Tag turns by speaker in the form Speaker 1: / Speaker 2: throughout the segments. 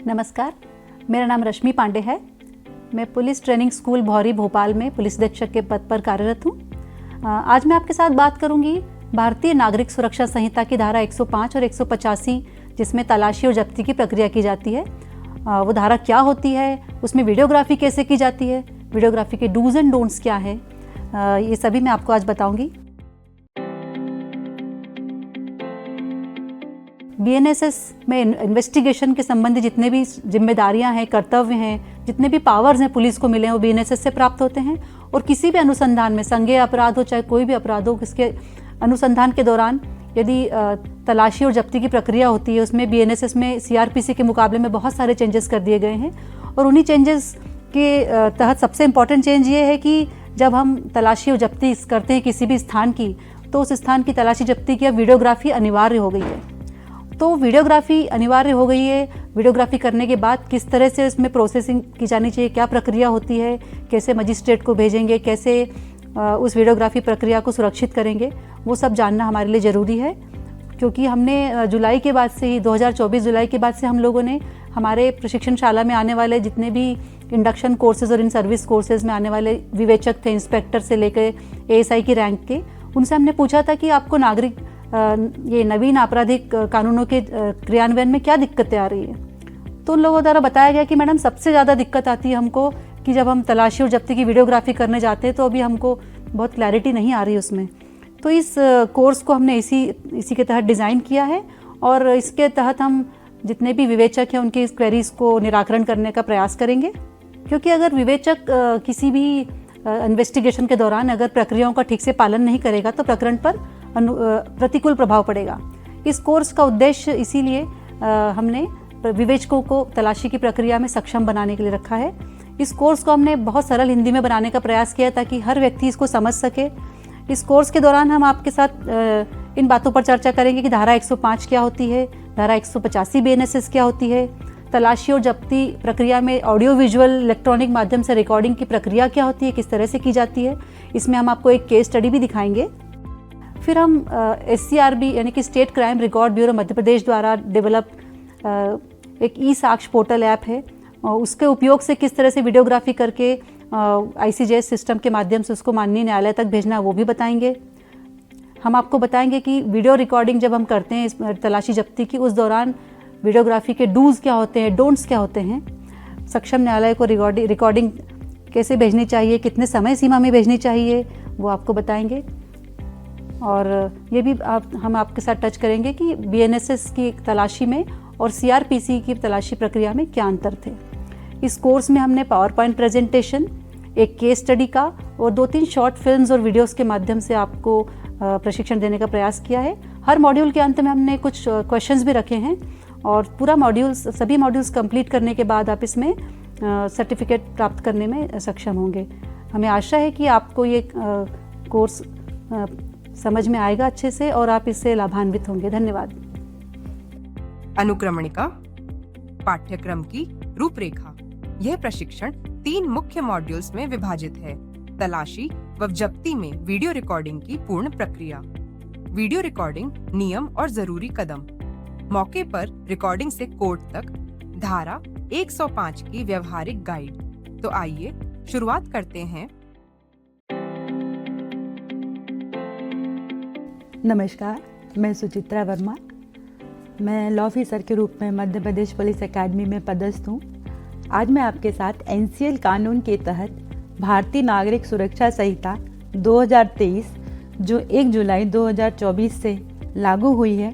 Speaker 1: नमस्कार, मेरा नाम रश्मि पांडे है। मैं पुलिस ट्रेनिंग स्कूल भौरी भोपाल में पुलिस अधीक्षक के पद पर कार्यरत हूँ। आज मैं आपके साथ बात करूँगी भारतीय नागरिक सुरक्षा संहिता की धारा 105 और 185 जिसमें तलाशी और जब्ती की प्रक्रिया की जाती है। वो धारा क्या होती है, उसमें वीडियोग्राफी कैसे की जाती है, वीडियोग्राफी के डूज एंड डोंट्स क्या है, ये सभी मैं आपको आज बताऊँगी। BNSS में इन्वेस्टिगेशन के संबंधी जितने भी जिम्मेदारियां हैं, कर्तव्य हैं, जितने भी पावर्स हैं पुलिस को मिले हैं वो BNSS से प्राप्त होते हैं। और किसी भी अनुसंधान में, संज्ञेय अपराध हो चाहे कोई भी अपराध हो, इसके अनुसंधान के दौरान यदि तलाशी और जब्ती की प्रक्रिया होती है, उसमें BNSS में CRPC के मुकाबले में बहुत सारे चेंजेस कर दिए गए हैं। और उन्हीं चेंजेस के तहत सबसे इम्पॉर्टेंट चेंज ये है कि जब हम तलाशी और जब्ती करते हैं किसी भी स्थान की, तो उस स्थान की तलाशी जब्ती की वीडियोग्राफी अनिवार्य हो गई है। तो वीडियोग्राफी अनिवार्य हो गई है। वीडियोग्राफी करने के बाद किस तरह से इसमें प्रोसेसिंग की जानी चाहिए, क्या प्रक्रिया होती है, कैसे मजिस्ट्रेट को भेजेंगे, कैसे उस वीडियोग्राफी प्रक्रिया को सुरक्षित करेंगे, वो सब जानना हमारे लिए ज़रूरी है। क्योंकि हमने जुलाई के बाद से ही 2024 जुलाई के बाद से हम लोगों ने हमारे प्रशिक्षणशाला में आने वाले जितने भी इंडक्शन कोर्सेज और इन सर्विस कोर्सेज में आने वाले विवेचक थे, इंस्पेक्टर से लेकर ASI की रैंक के, उनसे हमने पूछा था कि आपको नागरिक ये नवीन आपराधिक कानूनों के क्रियान्वयन में क्या दिक्कतें आ रही है। तो उन लोगों द्वारा बताया गया कि मैडम सबसे ज़्यादा दिक्कत आती है हमको कि जब हम तलाशी और जब्ती की वीडियोग्राफी करने जाते हैं तो अभी हमको बहुत क्लैरिटी नहीं आ रही उसमें। तो इस कोर्स को हमने इसी के तहत डिज़ाइन किया है और इसके तहत हम जितने भी विवेचक हैं उनकी इस क्वेरीज़ को निराकरण करने का प्रयास करेंगे। क्योंकि अगर विवेचक किसी भी इन्वेस्टिगेशन के दौरान अगर प्रक्रियाओं का ठीक से पालन नहीं करेगा तो प्रकरण पर प्रतिकूल प्रभाव पड़ेगा। इस कोर्स का उद्देश्य इसीलिए हमने विवेचकों को तलाशी की प्रक्रिया में सक्षम बनाने के लिए रखा है। इस कोर्स को हमने बहुत सरल हिंदी में बनाने का प्रयास किया ताकि हर व्यक्ति इसको समझ सके। इस कोर्स के दौरान हम आपके साथ इन बातों पर चर्चा करेंगे कि धारा 105 क्या होती है, धारा 185 BNSS क्या होती है, तलाशी और जब्ती प्रक्रिया में ऑडियो विजुअल इलेक्ट्रॉनिक माध्यम से रिकॉर्डिंग की प्रक्रिया क्या होती है, किस तरह से की जाती है। इसमें हम आपको एक केस स्टडी भी दिखाएंगे। फिर हम SCRB यानी कि state crime record bureau Madhya Pradesh द्वारा डेवलप एक ई-साक्ष्य पोर्टल ऐप है, उसके उपयोग से किस तरह से वीडियोग्राफी करके ICJS सिस्टम के माध्यम से उसको माननीय न्यायालय तक भेजना, वो भी बताएंगे। हम आपको बताएंगे कि वीडियो रिकॉर्डिंग जब हम करते हैं इस तलाशी जब्ती की, उस दौरान वीडियोग्राफी के डूज क्या होते हैं, डोंट्स क्या होते हैं, सक्षम न्यायालय को रिकॉर्डिंग कैसे भेजनी चाहिए, कितने समय सीमा में भेजनी चाहिए, वो आपको बताएंगे। और ये भी हम आपके साथ टच करेंगे कि BNSS की तलाशी में और CRPC की तलाशी प्रक्रिया में क्या अंतर थे। इस कोर्स में हमने पावर पॉइंट प्रेजेंटेशन, एक केस स्टडी का और 2-3 शॉर्ट फिल्म्स और वीडियोस के माध्यम से आपको प्रशिक्षण देने का प्रयास किया है। हर मॉड्यूल के अंत में हमने कुछ क्वेश्चंस भी रखे हैं और पूरा सभी मॉड्यूल्स कंप्लीट करने के बाद आप इसमें सर्टिफिकेट प्राप्त करने में सक्षम होंगे। हमें आशा है कि आपको ये कोर्स समझ में आएगा अच्छे से और आप इससे लाभान्वित होंगे। धन्यवाद।
Speaker 2: अनुक्रमणिका पाठ्यक्रम की रूपरेखा। यह प्रशिक्षण 3 मुख्य मॉड्यूल्स में विभाजित है। तलाशी व जब्ती में वीडियो रिकॉर्डिंग की पूर्ण प्रक्रिया, वीडियो रिकॉर्डिंग नियम और जरूरी कदम, मौके पर रिकॉर्डिंग से कोर्ट तक, धारा 105 की व्यवहारिक गाइड। तो आइए शुरुआत करते हैं।
Speaker 3: नमस्कार, मैं सुचित्रा वर्मा। मैं लॉ ऑफिसर के रूप में मध्य प्रदेश पुलिस अकादमी में पदस्थ हूँ। आज मैं आपके साथ NCL कानून के तहत भारतीय नागरिक सुरक्षा संहिता 2023 जो 1 जुलाई 2024 से लागू हुई है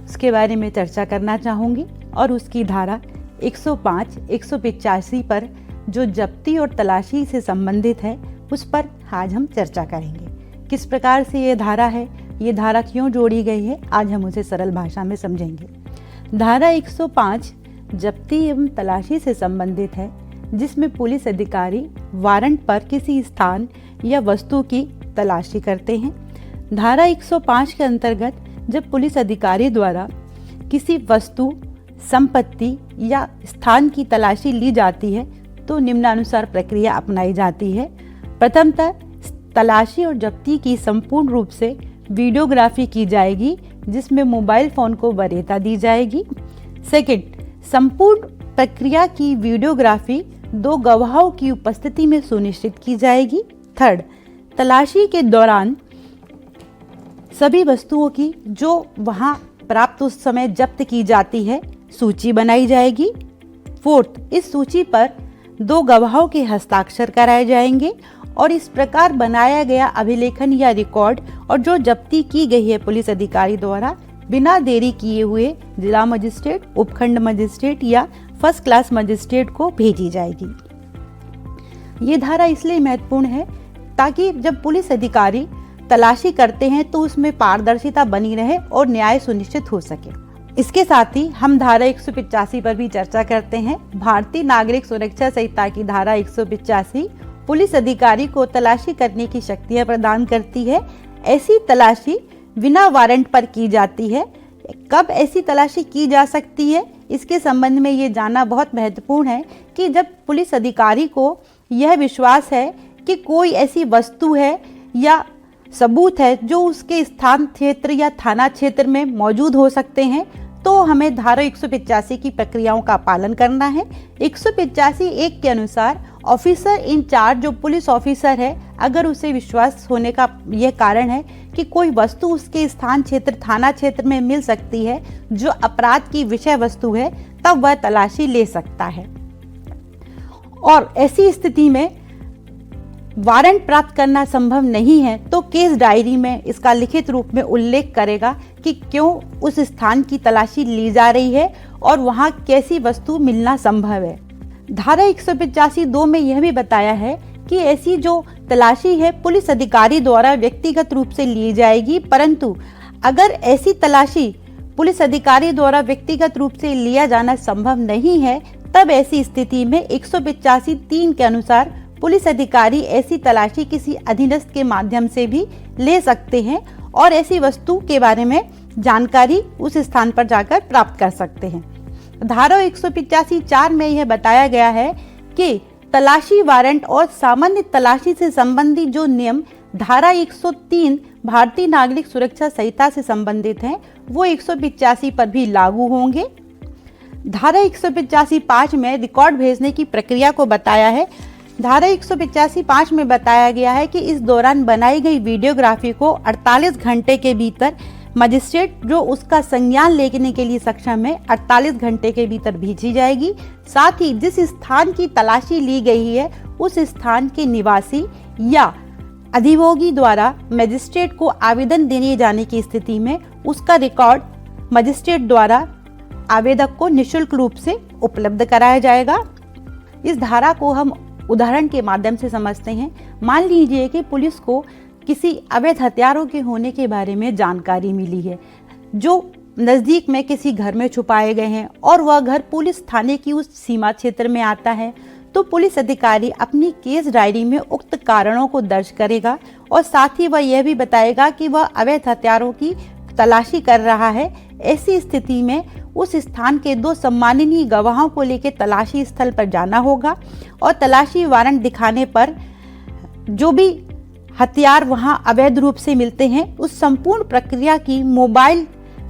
Speaker 3: उसके बारे में चर्चा करना चाहूँगी और उसकी धारा 105, 185 पर जो जब्ती और तलाशी से संबंधित है उस पर आज हम चर्चा करेंगे। किस प्रकार से ये धारा है, ये धारा क्यों जोड़ी गई है, आज हम उसे सरल भाषा में समझेंगे। धारा 105 जब्ती एवं तलाशी से संबंधित है, जिसमें पुलिस अधिकारी वारंट पर किसी स्थान या वस्तु की तलाशी करते हैं। धारा 105 के अंतर्गत जब पुलिस अधिकारी द्वारा किसी वस्तु, संपत्ति या स्थान की तलाशी ली जाती है तो निम्नानुसार प्रक्रिया अपनाई जाती है। प्रथमतः तलाशी और जब्ती की संपूर्ण रूप से वीडियोग्राफी की जाएगी, जिसमें मोबाइल फ़ोन को वरीयता दी जाएगी। सेकंड, संपूर्ण प्रक्रिया की वीडियोग्राफी 2 गवाहों की उपस्थिति में सुनिश्चित की जाएगी। थर्ड, तलाशी के दौरान सभी वस्तुओं की जो वहां प्राप्त उस समय जब्त की जाती है सूची बनाई जाएगी। फोर्थ, इस सूची पर 2 गवाहों के हस्ताक्षर कराए जाएंगे और इस प्रकार बनाया गया अभिलेखन या रिकॉर्ड और जो जब्ती की गई है पुलिस अधिकारी द्वारा बिना देरी किए हुए जिला मजिस्ट्रेट, उपखंड मजिस्ट्रेट या फर्स्ट क्लास मजिस्ट्रेट को भेजी जाएगी। ये धारा इसलिए महत्वपूर्ण है ताकि जब पुलिस अधिकारी तलाशी करते हैं तो उसमें पारदर्शिता बनी रहे और न्याय सुनिश्चित हो सके। इसके साथ ही हम धारा 185 पर भी चर्चा करते हैं। भारतीय नागरिक सुरक्षा संहिता की धारा 185 पुलिस अधिकारी को तलाशी करने की शक्तियां प्रदान करती है। ऐसी तलाशी बिना वारंट पर की जाती है। कब ऐसी तलाशी की जा सकती है, इसके संबंध में ये जानना बहुत महत्वपूर्ण है कि जब पुलिस अधिकारी को यह विश्वास है कि कोई ऐसी वस्तु है या सबूत है जो उसके स्थान क्षेत्र या थाना क्षेत्र में मौजूद हो सकते हैं, तो हमें धारा 185 की प्रक्रियाओं का पालन करना है। 185(1) के अनुसार ऑफिसर इंचार्ज जो पुलिस ऑफिसर है, अगर उसे विश्वास होने का यह कारण है कि कोई वस्तु उसके स्थान क्षेत्र थाना क्षेत्र में मिल सकती है जो अपराध की विषय वस्तु है, तब वह तलाशी ले सकता है। और ऐसी स्थिति में वारंट प्राप्त करना संभव नहीं है तो केस डायरी में इसका लिखित रूप में उल्लेख करेगा कि क्यों उस स्थान की तलाशी ली जा रही है और वहां कैसी वस्तु मिलना संभव है। धारा 185(2) में यह भी बताया है कि ऐसी जो तलाशी है पुलिस अधिकारी द्वारा व्यक्तिगत रूप से ली जाएगी, परंतु अगर ऐसी तलाशी पुलिस अधिकारी द्वारा व्यक्तिगत रूप से लिया जाना संभव नहीं है, तब ऐसी स्थिति में 185(3) के अनुसार पुलिस अधिकारी ऐसी तलाशी किसी अधीनस्थ के माध्यम से भी ले सकते हैं और ऐसी वस्तु के बारे में जानकारी उस स्थान पर जाकर प्राप्त कर सकते हैं। धारा 185(4) में यह बताया गया है कि तलाशी वारंट और सामान्य तलाशी से संबंधित जो नियम धारा 103 भारतीय नागरिक सुरक्षा संहिता से संबंधित हैं, वो 185 पर भी लागू होंगे। धारा 185(5) में रिकॉर्ड भेजने की प्रक्रिया को बताया है। धारा 185(5) में बताया गया है कि इस दौरान बनाई गई वीडियोग्राफी को 48 घंटे के भीतर मजिस्ट्रेट जो उसका संज्ञान लेने के लिए सक्षम है 48 घंटे के भीतर भेजी जाएगी। साथ ही जिस स्थान की तलाशी ली गई है उस स्थान के निवासी या अधिभोगी द्वारा मजिस्ट्रेट को आवेदन देने जाने की स्थिति में उसका रिकॉर्ड मजिस्ट्रेट द्वारा आवेदक को निःशुल्क रूप से उपलब्ध कराया जाएगा। इस धारा को हम उदाहरण के माध्यम से समझते हैं। मान लीजिए कि पुलिस को किसी अवैध हथियारों के होने के बारे में जानकारी मिली है जो नज़दीक में किसी घर में छुपाए गए हैं और वह घर पुलिस थाने की उस सीमा क्षेत्र में आता है, तो पुलिस अधिकारी अपनी केस डायरी में उक्त कारणों को दर्ज करेगा और साथ ही वह यह भी बताएगा कि वह अवैध हथियारों की तलाशी कर रहा है। ऐसी स्थिति में उस स्थान के 2 सम्माननीय गवाहों को लेकर तलाशी स्थल पर जाना होगा और तलाशी वारंट दिखाने पर जो भी हथियार वहां अवैध रूप से मिलते हैं उस संपूर्ण प्रक्रिया की मोबाइल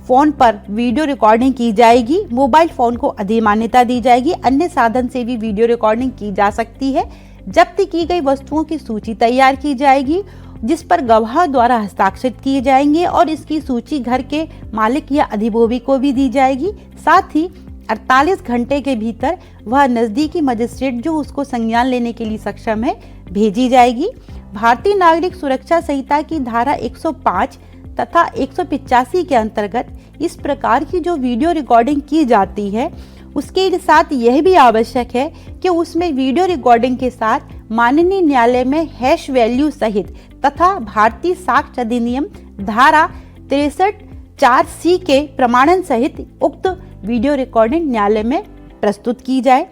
Speaker 3: फोन पर वीडियो रिकॉर्डिंग की जाएगी। मोबाइल फोन को अधिमान्यता दी जाएगी। अन्य साधन से भी वीडियो रिकॉर्डिंग की जा सकती है। जब्त की गई वस्तुओं की सूची तैयार की जाएगी जिस पर गवाह द्वारा हस्ताक्षरित किए जाएंगे और इसकी सूची घर के मालिक या अधिभोगी को भी दी जाएगी। साथ ही 48 घंटे के भीतर वह नज़दीकी मजिस्ट्रेट जो उसको संज्ञान लेने के लिए सक्षम है भेजी जाएगी। भारतीय नागरिक सुरक्षा संहिता की धारा 105 तथा 185 के अंतर्गत इस प्रकार की जो वीडियो रिकॉर्डिंग की जाती है उसके साथ यह भी आवश्यक है कि उसमें वीडियो रिकॉर्डिंग के साथ माननीय न्यायालय में हैश वैल्यू सहित तथा भारतीय साक्ष्य अधिनियम धारा 63(4) के प्रमाणन सहित उक्त वीडियो रिकॉर्डिंग न्यायालय में प्रस्तुत की जाए।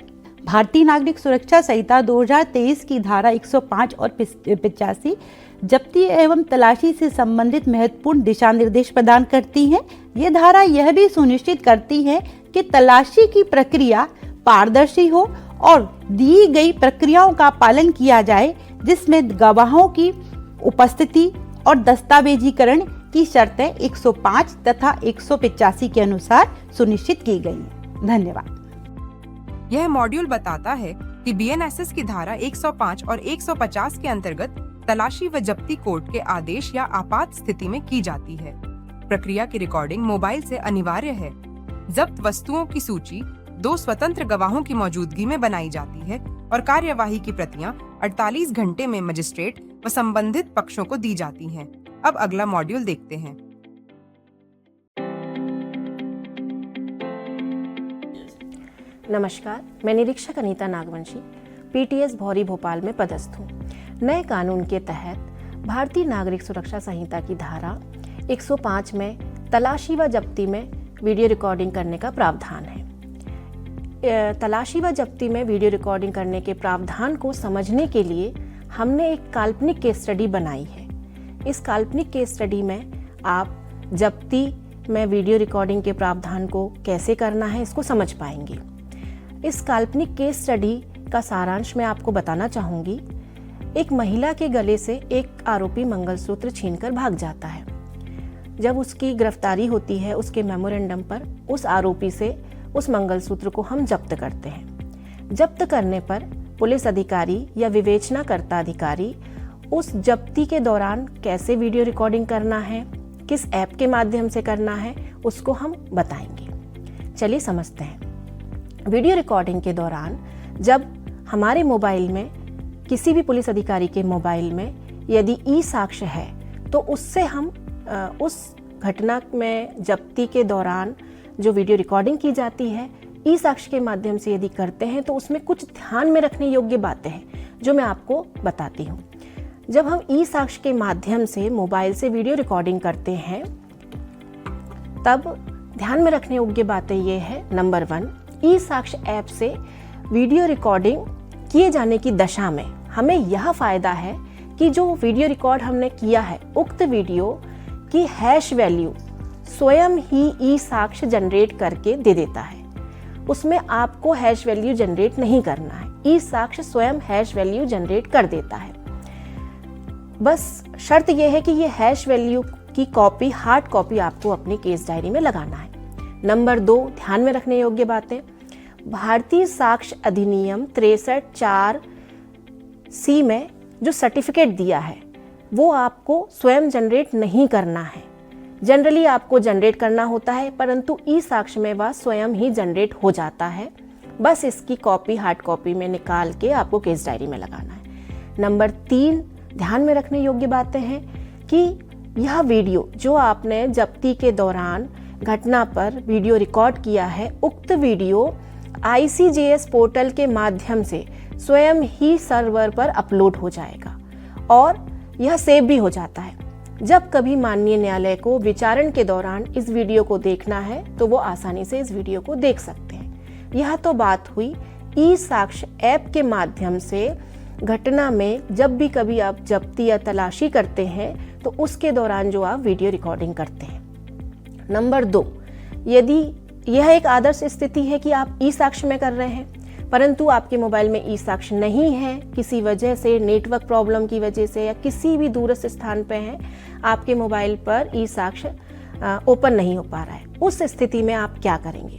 Speaker 3: भारतीय नागरिक सुरक्षा संहिता 2023 की धारा 105 और 85 जब्ती एवं तलाशी से संबंधित महत्वपूर्ण दिशा निर्देश प्रदान करती हैं। ये धारा यह भी सुनिश्चित करती है कि तलाशी की प्रक्रिया पारदर्शी हो और दी गई प्रक्रियाओं का पालन किया जाए जिसमें गवाहों की उपस्थिति और दस्तावेजीकरण की शर्तें 105 तथा 185 के अनुसार सुनिश्चित की गई हैं। धन्यवाद।
Speaker 2: यह मॉड्यूल बताता है कि बीएनएसएस की धारा 105 और 150 के अंतर्गत तलाशी व जब्ती कोर्ट के आदेश या आपात स्थिति में की जाती है। प्रक्रिया की रिकॉर्डिंग मोबाइल से अनिवार्य है। जब्त वस्तुओं की सूची 2 स्वतंत्र गवाहों की मौजूदगी में बनाई जाती है और कार्यवाही की प्रतियां 48 घंटे में मजिस्ट्रेट व संबंधित पक्षों को दी जाती हैं। अब अगला मॉड्यूल देखते हैं।
Speaker 4: नमस्कार, मैं निरीक्षक अनीता नागवंशी पीटीएस भौरी भोपाल में पदस्थ हूँ। नए कानून के तहत भारतीय नागरिक सुरक्षा संहिता की धारा 105 में तलाशी व जब्ती में वीडियो रिकॉर्डिंग करने का प्रावधान है। तलाशी व जब्ती में वीडियो रिकॉर्डिंग करने के प्रावधान को समझने के लिए हमने एक काल्पनिक केस स्टडी बनाई है। इस काल्पनिक केस स्टडी में आप जब्ती में वीडियो रिकॉर्डिंग के प्रावधान को कैसे करना है इसको समझ पाएंगे। इस काल्पनिक केस स्टडी का सारांश मैं आपको बताना चाहूँगी। एक महिला के गले से एक आरोपी मंगलसूत्र छीनकर भाग जाता है। जब उसकी गिरफ्तारी होती है, उसके मेमोरेंडम पर उस आरोपी से उस मंगलसूत्र को हम जब्त करते हैं। जब्त करने पर पुलिस अधिकारी या विवेचनाकर्ता अधिकारी उस जब्ती के दौरान कैसे वीडियो रिकॉर्डिंग करना है, किस ऐप के माध्यम से करना है, उसको हम बताएंगे। चलिए समझते हैं। वीडियो रिकॉर्डिंग के दौरान जब हमारे मोबाइल में, किसी भी पुलिस अधिकारी के मोबाइल में यदि ई साक्ष्य है तो उससे हम उस घटना में जब्ती के दौरान जो वीडियो रिकॉर्डिंग की जाती है ई साक्ष्य के माध्यम से यदि करते हैं तो उसमें कुछ ध्यान में रखने योग्य बातें हैं जो मैं आपको बताती हूँ। जब हम ई साक्ष्य के माध्यम से मोबाइल से वीडियो रिकॉर्डिंग करते हैं तब ध्यान में रखने योग्य बातें ये है। नंबर 1, ई साक्ष्य ऐप से वीडियो रिकॉर्डिंग किए जाने की दशा में हमें यह फायदा है कि जो वीडियो रिकॉर्ड हमने किया है उक्त वीडियो की हैश वैल्यू स्वयं ही ई साक्ष्य जनरेट करके दे देता है। उसमें आपको हैश वैल्यू जनरेट नहीं करना है, ई साक्ष्य स्वयं हैश वैल्यू जनरेट कर देता है। बस शर्त यह है कि ये हैश वैल्यू की कॉपी, हार्ड कॉपी आपको अपनी केस डायरी में लगाना है। नंबर 2, ध्यान में रखने योग्य बातें। भारतीय साक्ष्य अधिनियम 63(4)(c) में जो सर्टिफिकेट दिया है वो आपको स्वयं जनरेट नहीं करना है। जनरली आपको जनरेट करना होता है परंतु ई साक्ष्य में वह स्वयं ही जनरेट हो जाता है। बस इसकी कॉपी हार्ड कॉपी में निकाल के आपको केस डायरी में लगाना है। नंबर 3, ध्यान में रखने योग्य बातें हैं कि यह वीडियो जो आपने जब्ती के दौरान घटना पर वीडियो रिकॉर्ड किया है, उक्त वीडियो ICJS पोर्टल के माध्यम से स्वयं ही सर्वर पर अपलोड हो जाएगा और यह सेव भी हो जाता है। जब कभी माननीय न्यायालय को विचारण के दौरान इस वीडियो को देखना है तो वो आसानी से इस वीडियो को देख सकते हैं। यह तो बात हुई ई साक्ष्य ऐप के माध्यम से घटना में जब भी कभी आप जब्ती या तलाशी करते हैं तो उसके दौरान जो आप वीडियो रिकॉर्डिंग करते हैं। नंबर 2, यदि यह एक आदर्श स्थिति है कि आप ई साक्ष्य में कर रहे हैं परंतु आपके मोबाइल में ई साक्ष्य नहीं है, किसी वजह से, नेटवर्क प्रॉब्लम की वजह से या किसी भी दूरस्थ स्थान पर हैं, आपके मोबाइल पर ई साक्ष्य ओपन नहीं हो पा रहा है, उस स्थिति में आप क्या करेंगे?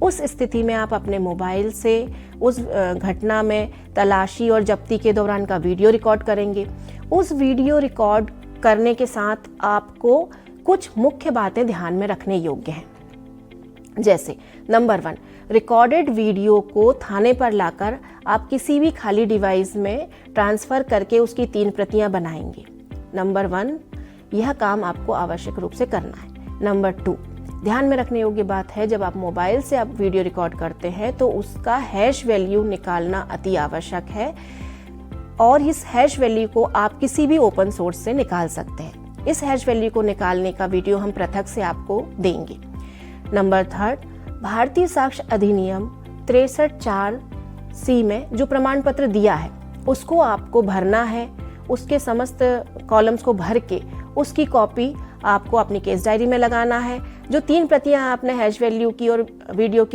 Speaker 4: उस स्थिति में आप अपने मोबाइल से उस घटना में तलाशी और जब्ती के दौरान का वीडियो रिकॉर्ड करेंगे। उस वीडियो रिकॉर्ड करने के साथ आपको कुछ मुख्य बातें ध्यान में रखने योग्य हैं। जैसे नंबर 1, रिकॉर्डेड वीडियो को थाने पर लाकर आप किसी भी खाली डिवाइस में ट्रांसफ़र करके उसकी 3 प्रतियां बनाएंगे। नंबर 1, यह काम आपको आवश्यक रूप से करना है। नंबर 2, ध्यान में रखने योग्य बात है, जब आप मोबाइल से आप वीडियो रिकॉर्ड करते हैं तो उसका हैश वैल्यू निकालना अति आवश्यक है और इस हैश वैल्यू को आप किसी भी ओपन सोर्स से निकाल सकते हैं। इस हैश वैल्यू को निकालने का वीडियो हम पृथक से आपको देंगे। नंबर 3, भारतीय साक्ष्य अधिनियम 63(4)(c) में जो प्रमाण पत्र दिया है उसको आपको भरना है। उसके समस्त कॉलम्स को भर के उसकी कॉपी आपको अपनी केस डायरी में लगाना है। जो 3 प्रतियां आपने हैश वैल्यू की और वीडियो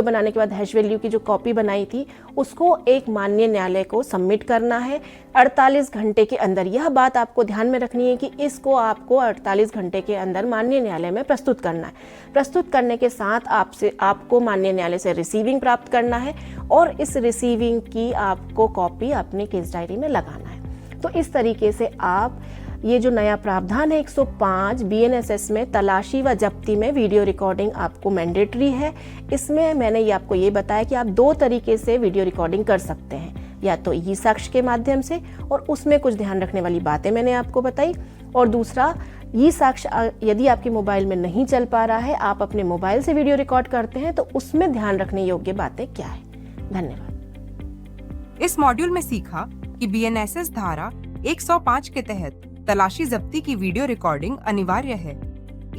Speaker 4: बनाने के बाद हैश वैल्यू की जो कॉपी बनाई थी उसको एक माननीय न्यायालय को सबमिट करना है 48 घंटे के अंदर। यह बात आपको ध्यान में रखनी है कि इसको आपको 48 घंटे के अंदर माननीय न्यायालय में प्रस्तुत करना है। प्रस्तुत करने के साथ आपको माननीय न्यायालय से रिसीविंग प्राप्त करना है और इस रिसीविंग की आपको कॉपी अपनी केस डायरी में लगाना है। तो इस तरीके से आप ये जो नया प्रावधान है 105 BNSS में तलाशी व जब्ती में वीडियो रिकॉर्डिंग आपको मैंडेटरी है। इसमें मैंने ये आपको ये बताया कि आप 2 तरीके से वीडियो रिकॉर्डिंग कर सकते हैं, या तो ई साक्ष्य के माध्यम से, और उसमें कुछ ध्यान रखने वाली बातें मैंने आपको बताई, और दूसरा ई साक्ष्य यदि आपके मोबाइल में नहीं चल पा रहा है, आप अपने मोबाइल से वीडियो रिकॉर्ड करते हैं, तो उसमें ध्यान रखने योग्य बातें क्या है। धन्यवाद।
Speaker 2: इस मॉड्यूल में सीखा कि BNSS धारा 105 के तहत तलाशी जब्ती की वीडियो रिकॉर्डिंग अनिवार्य है।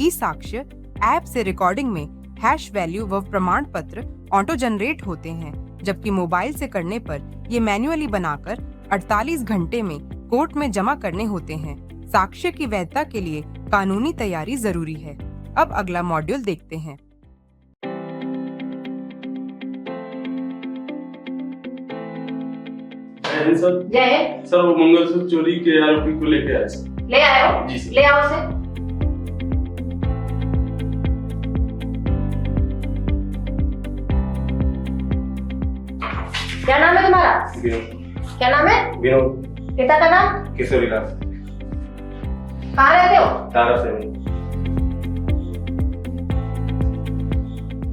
Speaker 2: ई साक्ष्य ऐप से रिकॉर्डिंग में हैश वैल्यू व प्रमाण पत्र ऑटो जनरेट होते हैं, जबकि मोबाइल से करने पर ये मैन्युअली बनाकर 48 घंटे में कोर्ट में जमा करने होते हैं। साक्ष्य की वैधता के लिए कानूनी तैयारी जरूरी है। अब अगला मॉड्यूल देखते हैं।
Speaker 5: सर
Speaker 6: जय
Speaker 5: सर वो मंगलसूत्र चोरी के आरोपी को लेके आए सर।
Speaker 6: ले आए हो?
Speaker 5: जी सर।
Speaker 6: ले आओ उसे। क्या नाम है तुम्हारा?
Speaker 5: विनोद।
Speaker 6: क्या नाम है?
Speaker 5: विनोद।
Speaker 6: पिता का नाम?
Speaker 5: किशोरीलाल।
Speaker 6: कहाँ रहते हो?
Speaker 5: तारा से।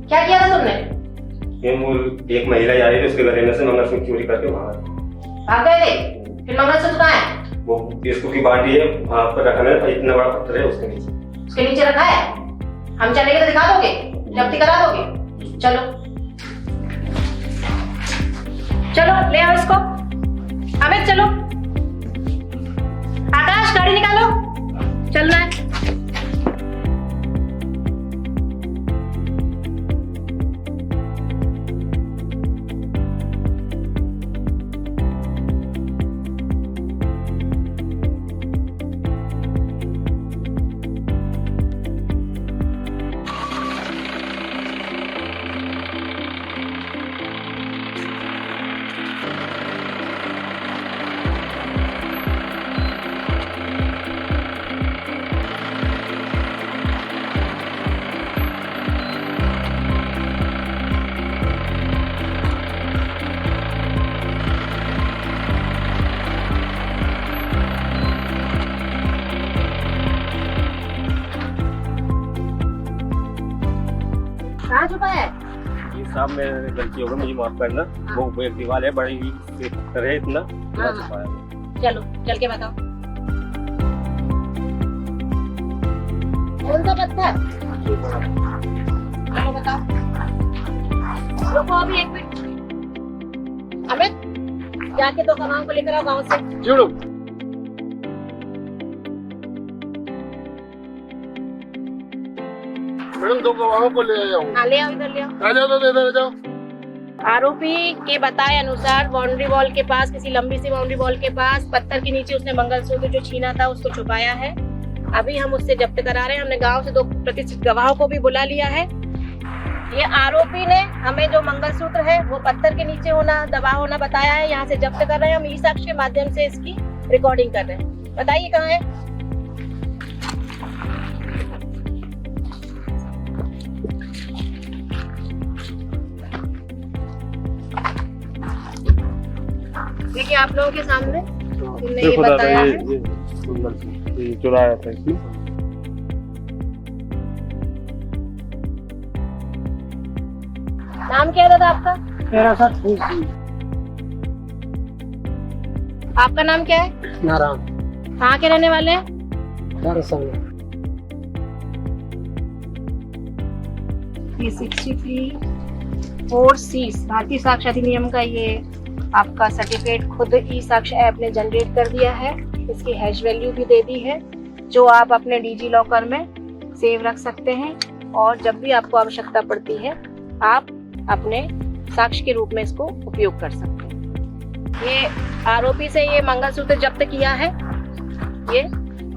Speaker 6: क्या किया था तुमने?
Speaker 5: ये मूल एक महिला आई थी, उसके घर में से मंगलसूत्र चोरी करके भागा।
Speaker 6: भाग गए थे? फिर मंगलसूत्र कहाँ है?
Speaker 5: वो इसको की बाटी है, वहाँ पर रखा है, इतना बड़ा पत्थर है उसके नीचे।
Speaker 6: उसके नीचे रखा है? हम चलेंगे तो दिखा दोगे? जब्ती करा दोगे? चलो चलो ले आओ इसको। अमित चलो। आकाश गाड़ी निकालो, चलना है। कहाँ छुपा है?
Speaker 5: ये साहब मेरे गलती हो गई, मुझे माफ करना। वो एक दीवार है बड़ी ही पत्थर है, इतना छुपाया।
Speaker 6: चलो चल के बताओ कौन सा पत्थर? चलो बताओ। रुको अभी 1 मिनट। अमित जाके 2 गवाहों को लेकर आओ गाँव से।
Speaker 5: जुड़ो। मैडम 2 गवाहों को ले आओ।
Speaker 6: हाँ ले आओ, इधर ले आओ।
Speaker 5: आ जाओ तो इधर आ जाओ।
Speaker 6: आरोपी के बताए अनुसार बाउंड्री वॉल के पास, किसी लंबी सी बाउंड्री वॉल के पास पत्थर के नीचे उसने मंगलसूत्र जो छीना था उसको छुपाया है। अभी हम उससे जब्त करा रहे हैं। हमने गांव से 2 प्रतिष्ठित गवाहों को भी बुला लिया है। ये आरोपी ने हमें जो मंगलसूत्र है वो पत्थर के नीचे होना, दबा होना बताया है। यहाँ से जब्त कर रहे हैं हम। ई साक्ष्य के माध्यम से इसकी रिकॉर्डिंग कर रहे हैं। बताइए कहाँ है? देखिए आप लोगों के सामने इन्होंने ये बताया है।
Speaker 5: ये चुराया था इसने।
Speaker 6: नाम क्या था आपका?
Speaker 7: मेरा सर
Speaker 6: आपका नाम क्या है?
Speaker 7: नारायण
Speaker 6: कहाँ के रहने वाले हैं?
Speaker 7: दरअसल
Speaker 6: 63(4)(c) भारतीय साक्ष्य अधिनियम का ये आपका सर्टिफिकेट खुद ई साक्ष्य ऐप ने जनरेट कर दिया है। इसकी हैश वैल्यू भी दे दी है जो आप अपने डिजी लॉकर में सेव रख सकते हैं और जब भी आपको आवश्यकता पड़ती है आप अपने साक्ष्य के रूप में इसको उपयोग कर सकते हैं। ये आरोपी से ये मंगलसूत्र जब्त किया है। ये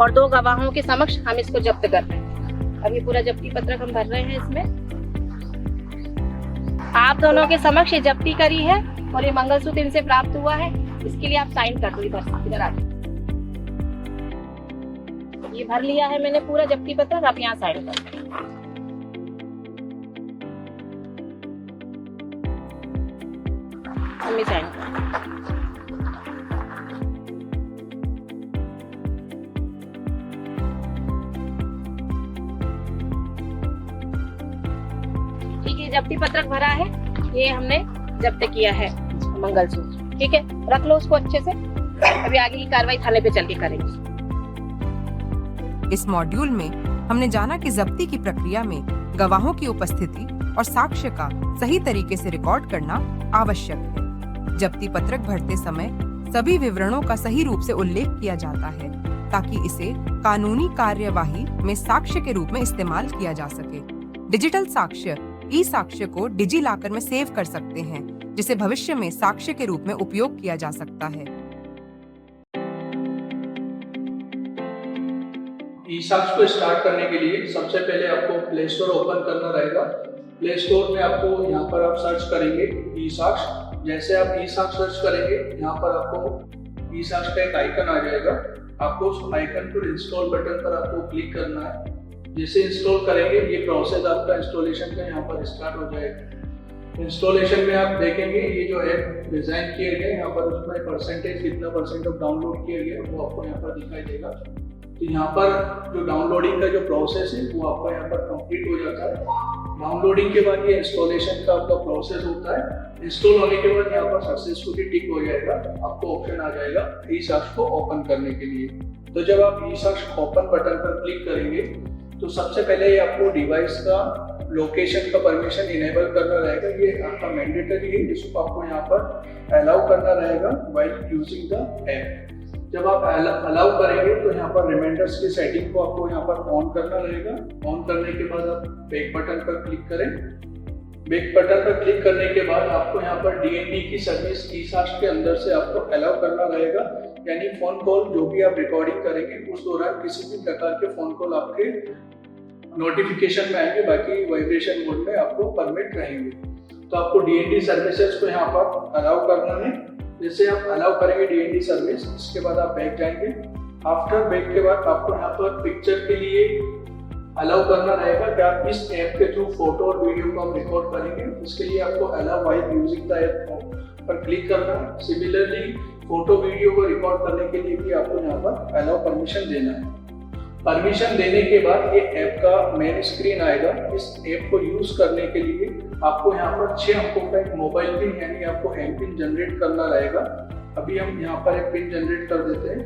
Speaker 6: और 2 गवाहों के समक्ष हम इसको जब्त कर रहे हैं। अभी पूरा जब्ती पत्रक हम भर रहे हैं इसमें। आप दोनों के समक्ष ये जब्ती करी है और ये मंगलसूत्र इनसे प्राप्त हुआ है। इसके लिए आप साइन कर दो इधर आ। ये भर लिया है मैंने पूरा जब्ती पत्रक, आप यहाँ साइन कर दो। हम साइन कर ठीक है। जब्ती पत्रक भरा है, ये हमने जब्त किया है मंगलसूत्र। ठीक है, रख लो उसको अच्छे से। अभी आगे की कार्रवाई थाने पे चल के करेंगे।
Speaker 2: इस मॉड्यूल में हमने जाना कि जब्ती की प्रक्रिया में गवाहों की उपस्थिति और साक्ष्य का सही तरीके से रिकॉर्ड करना आवश्यक है। जब्ती पत्रक भरते समय सभी विवरणों का सही रूप से उल्लेख किया जाता है ताकि इसे कानूनी कार्यवाही में साक्ष्य के रूप में इस्तेमाल किया जा सके। डिजिटल साक्ष्य ई साक्ष्य को डिजी लॉकर में सेव कर सकते हैं, जिसे भविष्य में साक्ष्य के रूप में उपयोग किया जा सकता है।
Speaker 7: ई साक्ष्य को स्टार्ट करने के लिए सबसे पहले आपको प्ले स्टोर ओपन करना रहेगा। प्ले स्टोर में आपको यहाँ पर आप सर्च करेंगे ई साक्ष्य। जैसे आप ई साक्ष्य सर्च करेंगे, यहाँ पर आपको ई साक्ष्य का एक आइकन आ जाएगा। आपको उस आइकन पर इंस्टॉल बटन पर आपको क्लिक करना है। जैसे इंस्टॉल करेंगे, ये प्रोसेस आपका इंस्टॉलेशन का यहाँ पर स्टार्ट हो जाएगा। इंस्टॉलेशन में आप देखेंगे ये जो ऐप डिजाइन किया गया है, यहाँ पर उसमें परसेंटेज कितना % ऑफ डाउनलोड किया गया है वो आपको यहाँ पर दिखाई देगा। तो यहाँ पर जो डाउनलोडिंग का जो प्रोसेस है वो आपका यहाँ पर कंप्लीट हो जाता है। डाउनलोडिंग के बाद ये इंस्टॉलेशन का आपका प्रोसेस होता है। इंस्टॉल होने के बाद यहाँ पर सक्सेसफुली टिक हो जाएगा, आपको ऑप्शन आ जाएगा ई साक्ष्य को ओपन करने के लिए। तो जब आप ई साक्ष्य ओपन बटन पर क्लिक करेंगे तो सबसे पहले आपको डिवाइस का लोकेशन का परमिशन इनेबल करना रहेगा। ये आपका मैंडेटरी है, इसको आपको यहाँ पर अलाउ करना रहेगा व्हाइल यूजिंग द ऐप। जब आप अलाउ करेंगे तो यहाँ पर रिमाइंडर्स की सेटिंग को आपको यहाँ पर ऑन करना रहेगा। ऑन करने के बाद आप बैक बटन पर क्लिक करें। बैक बटन पर क्लिक करने के बाद आपको यहाँ पर DND की सर्विस ई साक्ष्य के अंदर से आपको अलाउ करना रहेगा। यानी फोन कॉल जो भी आप रिकॉर्डिंग करेंगे उस दौरान किसी भी प्रकार के फोन कॉल आपके नोटिफिकेशन में आएंगे, बाकी वाइब्रेशन मोड में आपको परमिट रहेंगे। तो आपको DND सर्विसेज को यहाँ पर अलाउ करना है। जैसे आप अलाउ करेंगे DND सर्विस, इसके बाद आप बैक जाएंगे। आफ्टर बैक के बाद आपको यहाँ पर पिक्चर के लिए अलाउ करना रहेगा कि आप इस ऐप के थ्रू फोटो और वीडियो को हम रिकॉर्ड करेंगे। इसके लिए आपको allow while using the app पर क्लिक करना है। सिमिलरली फोटो वीडियो को रिकॉर्ड करने के लिए भी आपको यहाँ पर अलाउ परमिशन देना है। परमिशन देने के बाद ये ऐप का मेन स्क्रीन आएगा। इस ऐप को यूज करने के लिए आपको यहाँ पर 6 अंकों का एक मोबाइल पिन यानी आपको एम पिन जनरेट करना रहेगा। अभी हम यहाँ पर एक पिन जनरेट कर देते हैं।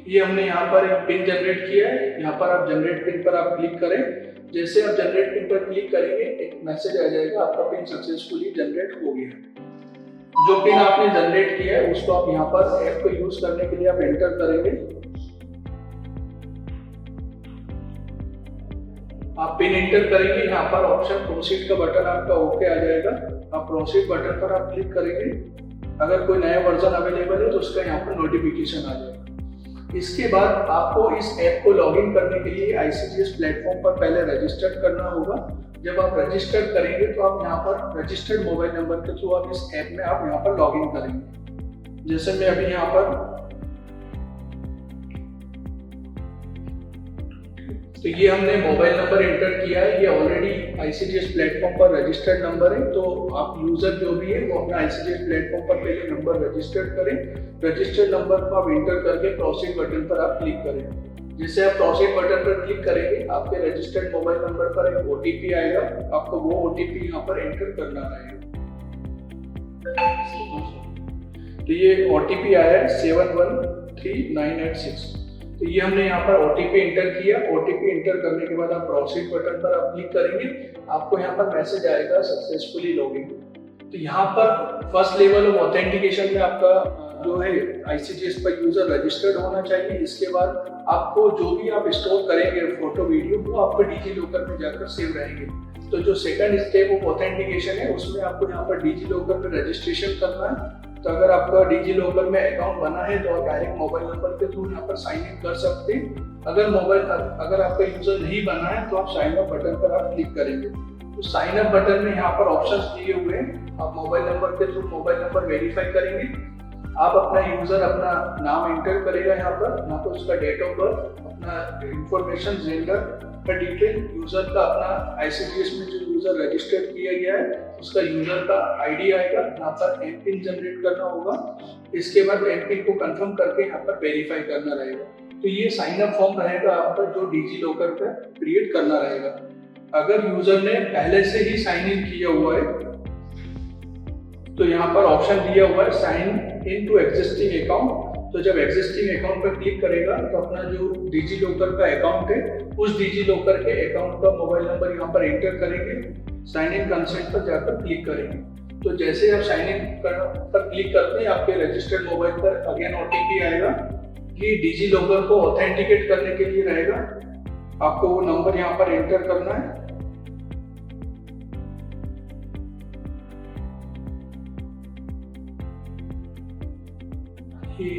Speaker 7: ये हमने यहाँ पर एक पिन जनरेट किया है। यहाँ पर आप जनरेट पिन पर आप क्लिक करें। जैसे आप जनरेट पिन पर क्लिक करेंगे एक मैसेज आ जाएगा, आपका पिन सक्सेसफुली जनरेट हो गया। जो पिन आपने जनरेट किया है उसको आप यहाँ पर ऐप को यूज करने के लिए आप एंटर करेंगे। आप पिन एंटर करेंगे, यहाँ पर ऑप्शन प्रोसीड का बटन आपका ओके आ जाएगा। आप प्रोसीड बटन पर आप क्लिक करेंगे। अगर कोई नया वर्जन अवेलेबल है तो उसका यहाँ पर नोटिफिकेशन आ जाएगा। इसके बाद आपको इस ऐप को लॉगिन करने के लिए ICGS प्लेटफॉर्म पर पहले रजिस्टर करना होगा। जब आप रजिस्टर करेंगे तो आप यहाँ पर रजिस्टर्ड मोबाइल नंबर के थ्रू आप इस ऐप में आप यहाँ पर लॉगिन करेंगे। जैसे मैं अभी यहाँ पर तो ये हमने मोबाइल नंबर एंटर किया है। ये ऑलरेडी ICGS प्लेटफॉर्म पर रजिस्टर्ड नंबर है। तो आप यूजर जो भी है वो अपना ICGS प्लेटफॉर्म पर पहले नंबर रजिस्टर्ड करें। रजिस्टर्ड नंबर को आप एंटर करके प्रोसीड बटन पर आप क्लिक करें। जैसे आप प्रोसीड बटन पर क्लिक करेंगे आपके रजिस्टर्ड मोबाइल नंबर पर एक OTP आएगा। आपको वो OTP यहाँ पर एंटर करना रहेगा। तो ये OTP आया है 713986। तो ये हमने यहाँ पर OTP एंटर किया। OTP एंटर करने के बाद आप प्रोसीड बटन पर आप क्लिक करेंगे। आपको यहाँ पर मैसेज आएगा सक्सेसफुली लॉगिन। तो यहाँ पर फर्स्ट लेवल ऑफ ऑथेंटिकेशन में आपका जो है ICGS पर यूजर रजिस्टर्ड होना चाहिए। इसके बाद आपको जो भी आप स्टोर करेंगे फोटो वीडियो वो आपको डिजी लॉकर में जाकर सेव रहेंगे। तो जो सेकंड स्टेप ऑफ ऑथेंटिकेशन है उसमें आपको यहाँ पर डिजी लॉकर में रजिस्ट्रेशन करना है। तो अगर आपका डिजी लॉकर में अकाउंट बना है तो आप डायरेक्ट मोबाइल नंबर के थ्रू यहाँ पर साइन इन कर सकते हैं। अगर आपका यूजर नहीं बना है तो आप साइन अप बटन पर आप क्लिक करेंगे। तो साइन अप बटन में यहाँ पर ऑप्शंस दिए हुए हैं। आप मोबाइल नंबर के थ्रू मोबाइल नंबर वेरीफाई करेंगे। आप अपना यूजर अपना नाम एंटर करेगा यहाँ पर उसका डेट ऑफ बर्थ, अपना इंफॉर्मेशन, जेंडर का डिटेल, यूजर का अपना ICDS में जो यूजर रजिस्टर्ड किया गया है उसका यूजर का ID आएगा। यहाँ पर एमपिन जनरेट करना होगा। इसके बाद एमपिन को कंफर्म करके यहाँ पर वेरीफाई करना रहेगा। तो ये साइन अप फॉर्म रहेगा आपका जो डिजी लॉकर पे क्रिएट करना रहेगा। अगर यूजर ने पहले से ही साइन इन किया हुआ है तो यहाँ पर ऑप्शन दिया हुआ है sign in to existing account. तो जब एग्जिस्टिंग अकाउंट पर क्लिक करेगा तो अपना जो डिजी लॉकर का अकाउंट है उस डिजी लॉकर के अकाउंट का मोबाइल नंबर यहाँ पर एंटर करेंगे। साइन इन कंसेंट पर जाकर क्लिक करेंगे। तो जैसे आप साइन इन पर क्लिक करते हैं आपके रजिस्टर्ड मोबाइल पर अगेन OTP आएगा। ये डिजी लॉकर को ऑथेंटिकेट करने के लिए रहेगा। आपको वो नंबर यहाँ पर एंटर करना है।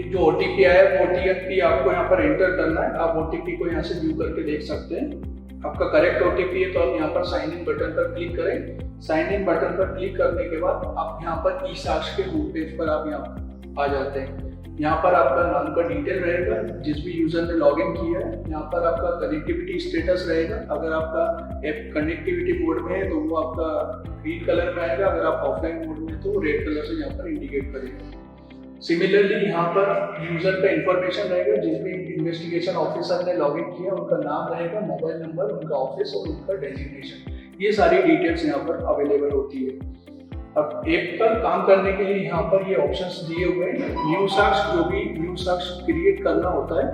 Speaker 7: जो OTP आया वो OTP आपको यहाँ पर एंटर करना है। आप OTP को यहाँ से व्यू करके देख सकते हैं। आपका करेक्ट OTP है तो आप यहाँ पर साइन इन बटन पर क्लिक करें। साइन इन बटन पर क्लिक करने के बाद आप यहाँ पर ई-साक्ष्य के होम पेज पर आप यहाँ आ जाते हैं। यहाँ पर आपका नाम का डिटेल रहेगा जिस भी यूजर ने लॉगिन किया है। यहाँ पर आपका कनेक्टिविटी स्टेटस रहेगा। अगर आपका ऐप कनेक्टिविटी मोड में है तो वो आपका ग्रीन कलर में आएगा। अगर आप ऑफलाइन मोड में है तो वो रेड कलर से यहाँ पर इंडिकेट करेगा। सिमिलरली यहाँ पर यूजर का इंफॉर्मेशन रहेगा। जिस भी इन्वेस्टिगेशन ऑफिसर ने लॉगिन किया उनका नाम रहेगा, मोबाइल नंबर, उनका ऑफिस और उनका डेजिग्नेशन, ये सारी डिटेल्स यहाँ पर अवेलेबल होती है। अब ऐप पर काम करने के लिए यहाँ पर ये ऑप्शंस दिए हुए हैं। न्यू साक्ष्य, जो भी न्यू साक्ष्य क्रिएट करना होता है,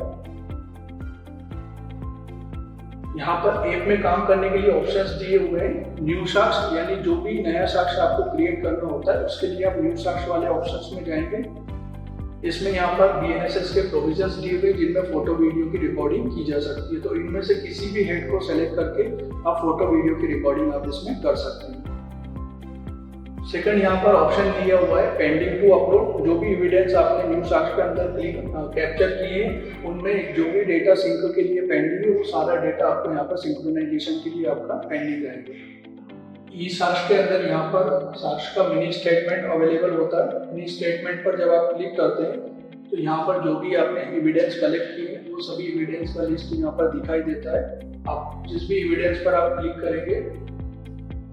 Speaker 7: यहाँ पर ऐप में काम करने के लिए ऑप्शंस दिए हुए हैं। न्यू साक्ष्य यानी जो भी नया साक्ष्य आपको क्रिएट करना होता है उसके लिए आप न्यू साक्ष्य वाले ऑप्शंस में जाएंगे। इसमें यहाँ पर BNSS के प्रोविजंस दिए हुए जिनमें फोटो वीडियो की रिकॉर्डिंग की जा सकती है। तो इनमें से किसी भी हेड को सेलेक्ट करके आप फोटो वीडियो की रिकॉर्डिंग आप इसमें कर सकते हैं। सेकंड, यहाँ पर ऑप्शन दिया हुआ है पेंडिंग टू अपलोड। जो भी एविडेंस आपने न्यू साक्ष्य के अंदर कैप्चर किए उनमें जो भी डेटा सिंक के लिए पेंडिंग है वो सारा डेटा आपको यहाँ पर सिंक्रोनाइजेशन के लिए आपका पेंडिंग रहेगा। ई साक्ष्य के अंदर यहाँ पर साक्ष्य का मिनी स्टेटमेंट अवेलेबल होता है। मिनी स्टेटमेंट पर जब आप क्लिक करते हैं तो यहाँ पर जो भी आपने एविडेंस कलेक्ट किए वो सभी एविडेंस का लिस्ट यहाँ पर दिखाई देता है। आप जिस भी एविडेंस पर आप क्लिक करेंगे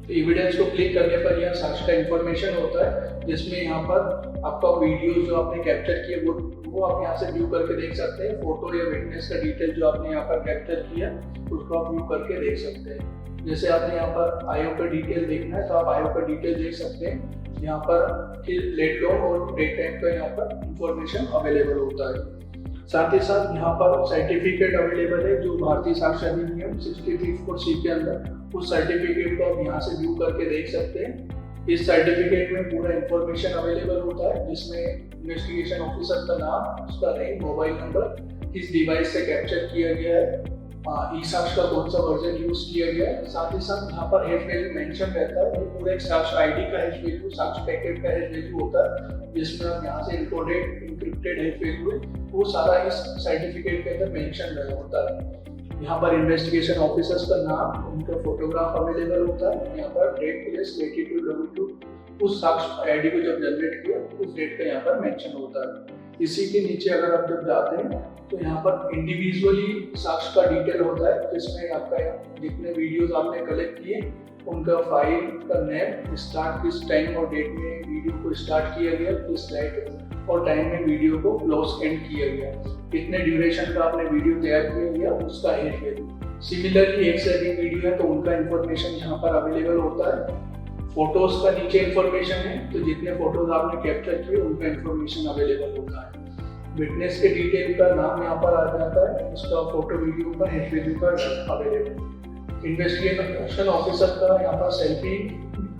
Speaker 7: तो एविडेंस को क्लिक करने पर यहाँ साक्ष्य का इंफॉर्मेशन होता है, जिसमें यहाँ पर आपका वीडियो जो आपने कैप्चर किए वो आप यहाँ से व्यू करके देख सकते हैं। फोटो या विटनेस का डिटेल जो आपने यहाँ पर कैप्चर किया उसको आप व्यू करके देख सकते हैं। जैसे आपने यहाँ पर आयो का डिटेल देखना है तो आप आयो का डिटेल देख सकते हैं। यहाँ पर लेट लॉग और डेट टाइम का यहाँ पर इंफॉर्मेशन अवेलेबल होता है। साथ ही साथ यहाँ पर सर्टिफिकेट अवेलेबल है जो भारतीय साक्ष्य अधिनियम 63(4)C के अंदर, उस सर्टिफिकेट को आप यहाँ से व्यू करके देख सकते हैं। इस सर्टिफिकेट में पूरा इंफॉर्मेशन अवेलेबल होता है जिसमें इन्वेस्टिगेशन ऑफिसर का नाम, उसका रैंक, मोबाइल नंबर, किस डिवाइस से कैप्चर किया गया है, ई साक्ष्य का कौन सा वर्जन यूज किया गया है। साथ ही साथ यहाँ पर हैश वैल्यू मेंशन रहता है। वो पूरे साक्ष्य आईडी का हैश वैल्यू, साक्ष्य पैकेट का हैश वैल्यू होता है जिसमें आप यहाँ से इंक्रिप्टेड हैश वैल्यू है वो सारा इस सर्टिफिकेट के अंदर मेंशन रहा होता है। यहाँ पर इन्वेस्टिगेशन ऑफिसर्स का नाम, उनका फोटोग्राफ अवेलेबल होता है। यहाँ पर डेट, प्लेस, लेटीट्यूड, लॉन्गिट्यूड, उस साक्ष्य आईडी को जब जनरेट किया उस डेट का यहाँ पर मेंशन होता है। इसी के नीचे अगर आप जब जाते हैं तो यहाँ पर इंडिविजुअली साक्ष्य का डिटेल होता है जिसमें आपका जितने वीडियोस आपने कलेक्ट किए उनका फाइल का नेम, स्टार्ट किस टाइम और डेट में वीडियो को स्टार्ट किया गया, किस डेट और टाइम में वीडियो को क्लोज एंड किया गया, कितने ड्यूरेशन का आपने वीडियो तैयार किया गया, उसका हैश वैल्यू। सिमिलरली एक से अधिक वीडियो है तो उनका इंफॉर्मेशन यहाँ पर अवेलेबल होता है। फोटोज का नीचे इंफॉर्मेशन है तो जितने फोटोज आपने कैप्चर किए उनका इंफॉर्मेशन अवेलेबल होता है। विटनेस के डिटेल का नाम यहाँ पर आ जाता है, उसका फोटो वीडियो का हैश वैल्यू का अवेलेबल। इन्वेस्टिगेशन ऑफिसर का यहाँ पर सेल्फी,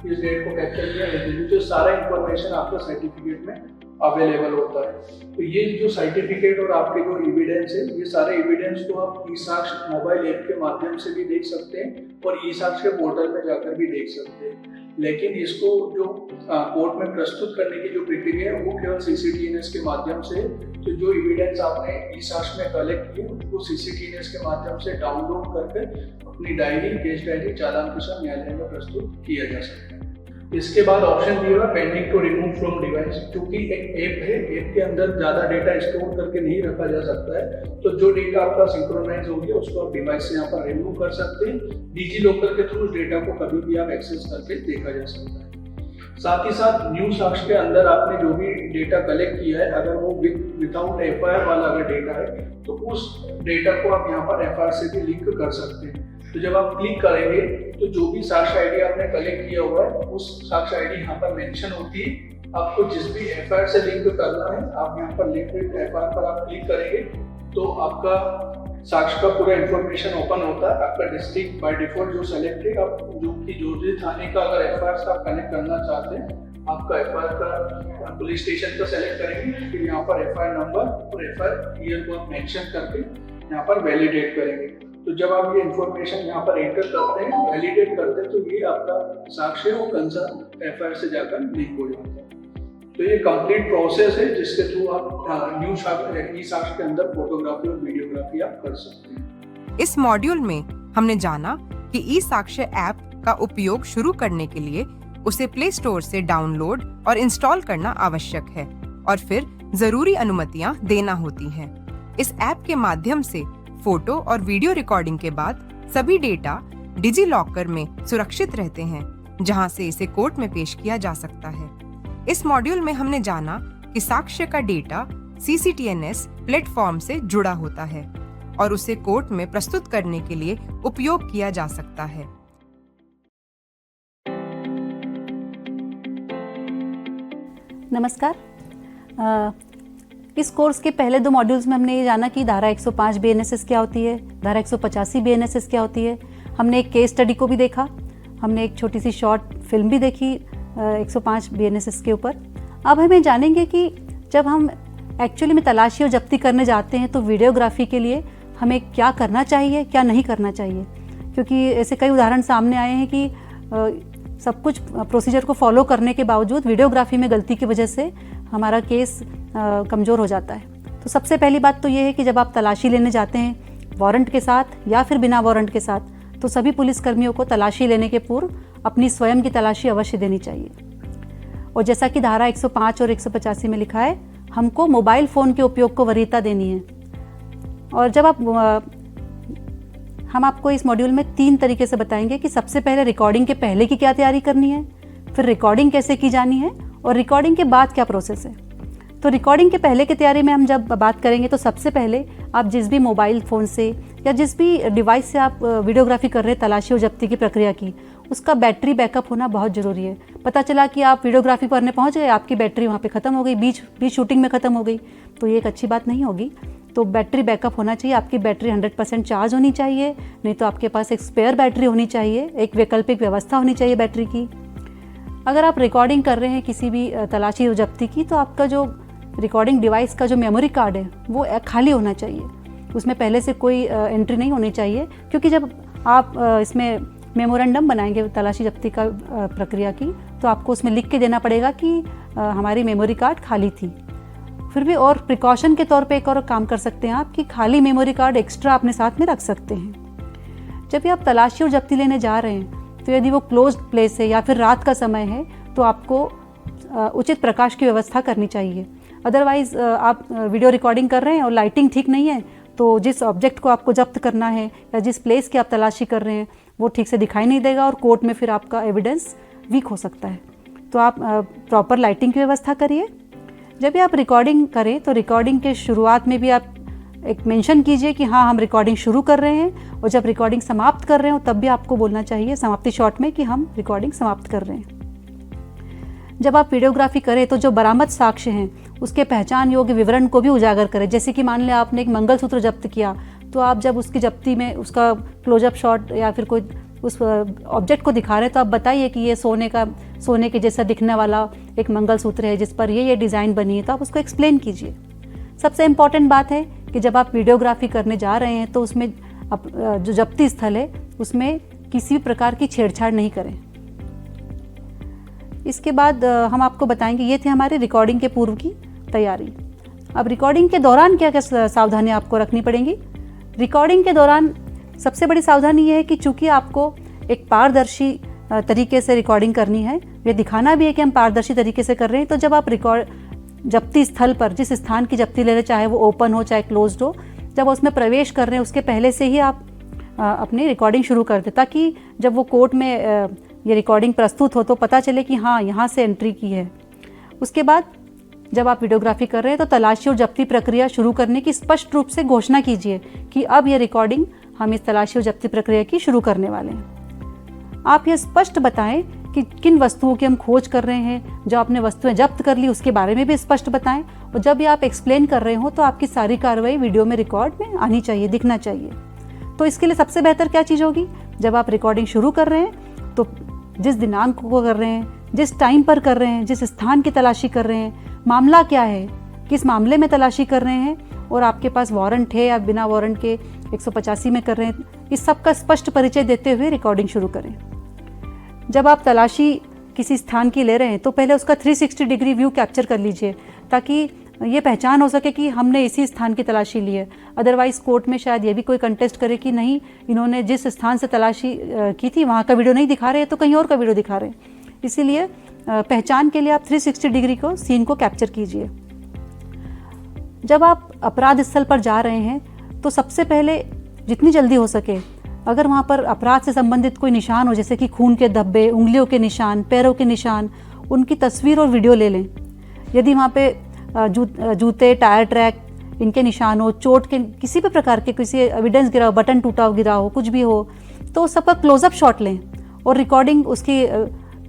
Speaker 7: किस डेट को कैप्चर किया, जो सारा इंफॉर्मेशन आपको सर्टिफिकेट में अवेलेबल होता है। तो ये जो सर्टिफिकेट और आपके जो एविडेंस है, ये सारे एविडेंस को आप ई साक्ष्य मोबाइल ऐप के माध्यम से भी देख सकते हैं और ई साक्ष्य के पोर्टल में जाकर भी देख सकते हैं। लेकिन इसको जो कोर्ट में प्रस्तुत करने की जो प्रक्रिया है वो केवल CCTNS के माध्यम से, तो जो एविडेंस आपने ई साक्ष्य में कलेक्ट किए उसको CCTNS के माध्यम से डाउनलोड करके अपनी डायरी, केस डायरी, चालान के साथ न्यायालय में प्रस्तुत किया जा सकता है। इसके बाद ऑप्शन दिया हुआ pending to remove from device, क्योंकि एक ऐप है, ऐप के अंदर ज़्यादा डेटा स्टोर करके नहीं रखा जा सकता है, तो जो डेटा आपका सिंक्रोनाइज हो गया उसको आप डिवाइस से यहाँ पर रिमूव कर सकते हैं। डिजी लॉकर के थ्रू उस डेटा को कभी भी आप एक्सेस करके देखा जा सकता है। साथ ही साथ न्यू साक्ष्य के अंदर आपने जो भी डेटा कलेक्ट किया है, अगर वो विदाउट FIR वाला अगर डेटा है तो उस डेटा को आप यहाँ पर FIR से भी लिंक कर सकते हैं। तो जब आप क्लिक करेंगे तो जो भी साक्ष्य आईडी आपने कलेक्ट किया हुआ है उस साक्ष्य आईडी यहाँ पर मेंशन होती है। आपको जिस भी FIR से लिंक करना है, आप यहाँ पर लिंक विद FIR पर आप क्लिक करेंगे तो आपका साक्ष्य का पूरा इन्फॉर्मेशन ओपन होता है। आपका डिस्ट्रिक्ट बाय डिफॉल्ट जो सेलेक्ट है, आप जो कि जो थाने का अगर FIR से आप कनेक्ट करना चाहते हैं, आपका FIR का पुलिस स्टेशन का सेलेक्ट करेंगे, फिर यहाँ पर FIR नंबर और FIR ईयर को आप मेंशन करके यहाँ पर वैलिडेट करेंगे। तो जब आप ये इन्फॉर्मेशन यहाँ पर एंटर करते हैं, वैलिडेट करते हैं, तो ये आपका साक्ष्य वो कंसर्न FIR से जाकर लिंक हो जाता है। तो ये कंप्लीट प्रोसेस है जिसके थ्रू आप न्यू साक्ष्य के अंदर फोटोग्राफी और वीडियोग्राफी आप कर सकते हैं।
Speaker 2: इस मॉड्यूल में हमने जाना कि ई साक्ष्य ऐप का उपयोग शुरू करने के लिए उसे प्ले स्टोर से डाउनलोड और इंस्टॉल करना आवश्यक है और फिर जरूरी अनुमतियां देना होती हैं। इस ऐप के माध्यम से फोटो और वीडियो रिकॉर्डिंग के बाद सभी डेटा डिजी लॉकर में सुरक्षित रहते हैं, जहां से इसे कोर्ट में पेश किया जा सकता है। इस मॉड्यूल में हमने जाना कि साक्ष्य का डेटा CCTNS प्लेटफॉर्म से जुड़ा होता है और उसे कोर्ट में प्रस्तुत करने के लिए उपयोग किया जा सकता है।
Speaker 1: नमस्कार। इस कोर्स के पहले 2 मॉड्यूल्स में हमने ये जाना कि धारा 105 BNSS क्या होती है, धारा 185 BNSS क्या होती है। हमने एक केस स्टडी को भी देखा, हमने एक छोटी सी शॉर्ट फिल्म भी देखी 105 BNSS के ऊपर। अब हमें जानेंगे कि जब हम एक्चुअली में तलाशी और जब्ती करने जाते हैं तो वीडियोग्राफी के लिए हमें क्या करना चाहिए, क्या नहीं करना चाहिए, क्योंकि ऐसे कई उदाहरण सामने आए हैं कि सब कुछ प्रोसीजर को फॉलो करने के बावजूद वीडियोग्राफी में गलती की वजह से हमारा केस कमज़ोर हो जाता है। तो सबसे पहली बात तो ये है कि जब आप तलाशी लेने जाते हैं वारंट के साथ या फिर बिना वारंट के साथ, तो सभी पुलिसकर्मियों को तलाशी लेने के पूर्व अपनी स्वयं की तलाशी अवश्य देनी चाहिए। और जैसा कि धारा 105 और 185 में लिखा है, हमको मोबाइल फ़ोन के उपयोग को वरीयता देनी है। और जब हम आपको इस मॉड्यूल में 3 तरीके से बताएंगे कि सबसे पहले रिकॉर्डिंग के पहले की क्या तैयारी करनी है, फिर रिकॉर्डिंग कैसे की जानी है और रिकॉर्डिंग के बाद क्या प्रोसेस है। तो रिकॉर्डिंग के पहले की तैयारी में हम जब बात करेंगे तो सबसे पहले आप जिस भी मोबाइल फ़ोन से या जिस भी डिवाइस से आप वीडियोग्राफी कर रहे हैं तलाशी और जब्ती की प्रक्रिया की, उसका बैटरी बैकअप होना बहुत ज़रूरी है। पता चला कि आप वीडियोग्राफी करने पहुंच गए, आपकी बैटरी वहाँ पे ख़त्म हो गई, बीच शूटिंग में ख़त्म हो गई, तो ये एक अच्छी बात नहीं होगी। तो बैटरी बैकअप होना चाहिए, आपकी बैटरी 100% चार्ज होनी चाहिए, नहीं तो आपके पास एक स्पेयर बैटरी होनी चाहिए, एक वैकल्पिक व्यवस्था होनी चाहिए बैटरी की। अगर आप रिकॉर्डिंग कर रहे हैं किसी भी तलाशी और जब्ती की, तो आपका जो रिकॉर्डिंग डिवाइस का जो मेमोरी कार्ड है वो खाली होना चाहिए, उसमें पहले से कोई एंट्री नहीं होनी चाहिए, क्योंकि जब आप इसमें मेमोरेंडम बनाएंगे तलाशी जब्ती का प्रक्रिया की, तो आपको उसमें लिख के देना पड़ेगा कि हमारी मेमोरी कार्ड खाली थी। फिर भी और प्रिकॉशन के तौर पे एक और काम कर सकते हैं आप कि खाली मेमोरी कार्ड एक्स्ट्रा अपने साथ में रख सकते हैं। जब भी आप तलाशी और जब्ती लेने जा रहे हैं तो यदि वो क्लोज्ड प्लेस है या फिर रात का समय है तो आपको उचित प्रकाश की व्यवस्था करनी चाहिए। अदरवाइज़ आप वीडियो रिकॉर्डिंग कर रहे हैं और लाइटिंग ठीक नहीं है तो जिस ऑब्जेक्ट को आपको जब्त करना है या जिस प्लेस की आप तलाशी कर रहे हैं वो ठीक से दिखाई नहीं देगा और कोर्ट में फिर आपका एविडेंस वीक हो सकता है। तो आप प्रॉपर लाइटिंग की व्यवस्था करिए। जब भी आप रिकॉर्डिंग करें तो रिकॉर्डिंग के शुरुआत में भी आप एक मेंशन कीजिए कि हाँ हम रिकॉर्डिंग शुरू कर रहे हैं, और जब रिकॉर्डिंग समाप्त कर रहे हो तब भी आपको बोलना चाहिए समाप्ति शॉट में कि हम रिकॉर्डिंग समाप्त कर रहे हैं। जब आप वीडियोग्राफी करें तो जो बरामद साक्ष्य हैं उसके पहचान योग्य विवरण को भी उजागर करें। जैसे कि मान लें आपने एक मंगलसूत्र जब्त किया, तो आप जब उसकी जब्ती में उसका क्लोजअप शॉट या फिर कोई उस ऑब्जेक्ट को दिखा रहे हैं तो आप बताइए कि ये सोने के जैसा दिखने वाला एक मंगलसूत्र है जिस पर ये डिज़ाइन बनी है, तो आप उसको एक्सप्लेन कीजिए। सबसे इम्पॉर्टेंट बात है कि जब आप वीडियोग्राफी करने जा रहे हैं तो उसमें जो जब्ती स्थल है उसमें किसी भी प्रकार की छेड़छाड़ नहीं करें। इसके बाद हम आपको बताएंगे, ये थे हमारे रिकॉर्डिंग के पूर्व की तैयारी। अब रिकॉर्डिंग के दौरान क्या क्या सावधानियाँ आपको रखनी पड़ेंगी। रिकॉर्डिंग के दौरान सबसे बड़ी सावधानी ये है कि चूंकि आपको एक पारदर्शी तरीके से रिकॉर्डिंग करनी है, ये दिखाना भी है कि हम पारदर्शी तरीके से कर रहे हैं, तो जब आप जब्ती स्थल पर जिस स्थान की जब्ती ले रहे, चाहे वो ओपन हो चाहे क्लोज्ड हो, जब उसमें प्रवेश कर रहे हैं उसके पहले से ही आप अपनी रिकॉर्डिंग शुरू कर दें, ताकि जब वो कोर्ट में ये रिकॉर्डिंग प्रस्तुत हो तो पता चले कि हाँ यहाँ से एंट्री की है। उसके बाद जब आप वीडियोग्राफी कर रहे हैं तो तलाशी और जब्ती प्रक्रिया शुरू करने की स्पष्ट रूप से घोषणा कीजिए कि अब ये रिकॉर्डिंग हम इस तलाशी और जब्ती प्रक्रिया की शुरू करने वाले हैं। आप ये स्पष्ट बताएं कि किन वस्तुओं की हम खोज कर रहे हैं, जो आपने वस्तुएं जब्त कर ली उसके बारे में भी स्पष्ट बताएं, और जब ये आप एक्सप्लेन कर रहे हो तो आपकी सारी कार्रवाई वीडियो में रिकॉर्ड में आनी चाहिए, दिखना चाहिए। तो इसके लिए सबसे बेहतर क्या चीज़ होगी, जब आप रिकॉर्डिंग शुरू कर रहे हैं तो जिस दिनांक को कर रहे हैं, जिस टाइम पर कर रहे हैं, जिस स्थान की तलाशी कर रहे हैं, मामला क्या है, किस मामले में तलाशी कर रहे हैं, और आपके पास वारंट है या बिना वारंट के 185 में कर रहे हैं, इस सब का स्पष्ट परिचय देते हुए रिकॉर्डिंग शुरू करें। जब आप तलाशी किसी स्थान की ले रहे हैं तो पहले उसका 360 डिग्री व्यू कैप्चर कर लीजिए, ताकि ये पहचान हो सके कि हमने इसी स्थान की तलाशी ली है। अदरवाइज कोर्ट में शायद ये भी कोई कंटेस्ट करे कि नहीं, इन्होंने जिस स्थान से तलाशी की थी वहाँ का वीडियो नहीं दिखा रहे हैं, तो कहीं और का वीडियो दिखा रहे हैं। इसीलिए पहचान के लिए आप 360 डिग्री को सीन को कैप्चर कीजिए। जब आप अपराध स्थल पर जा रहे हैं तो सबसे पहले जितनी जल्दी हो सके, अगर वहाँ पर अपराध से संबंधित कोई निशान हो, जैसे कि खून के धब्बे, उंगलियों के निशान, पैरों के निशान, उनकी तस्वीर और वीडियो ले लें। यदि वहाँ पे जूते, टायर ट्रैक, इनके निशान हो, चोट के किसी भी प्रकार के किसी एविडेंस गिरा हो, बटन टूटा हो, गिरा हो, कुछ भी हो, तो सबका क्लोजअप शॉट लें और रिकॉर्डिंग उसकी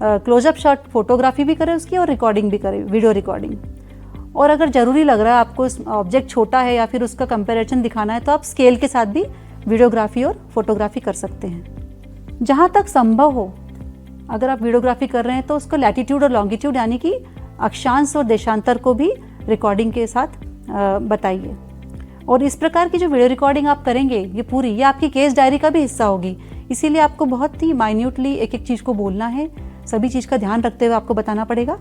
Speaker 1: क्लोजअप शॉट फोटोग्राफी भी करें उसकी और रिकॉर्डिंग भी करें, वीडियो रिकॉर्डिंग। और अगर ज़रूरी लग रहा है आपको ऑब्जेक्ट छोटा है या फिर उसका कंपैरिजन दिखाना है, तो आप स्केल के साथ भी वीडियोग्राफी और फोटोग्राफी कर सकते हैं। जहाँ तक संभव हो, अगर आप वीडियोग्राफी कर रहे हैं तो उसको लैटिट्यूड और लॉन्गिट्यूड यानी कि अक्षांश और देशांतर को भी रिकॉर्डिंग के साथ बताइए। और इस प्रकार की जो वीडियो रिकॉर्डिंग आप करेंगे ये आपकी केस डायरी का भी हिस्सा होगी। इसीलिए आपको बहुत ही माइन्यूटली एक एक चीज़ को बोलना है, सभी चीज़ का ध्यान रखते हुए आपको बताना पड़ेगा।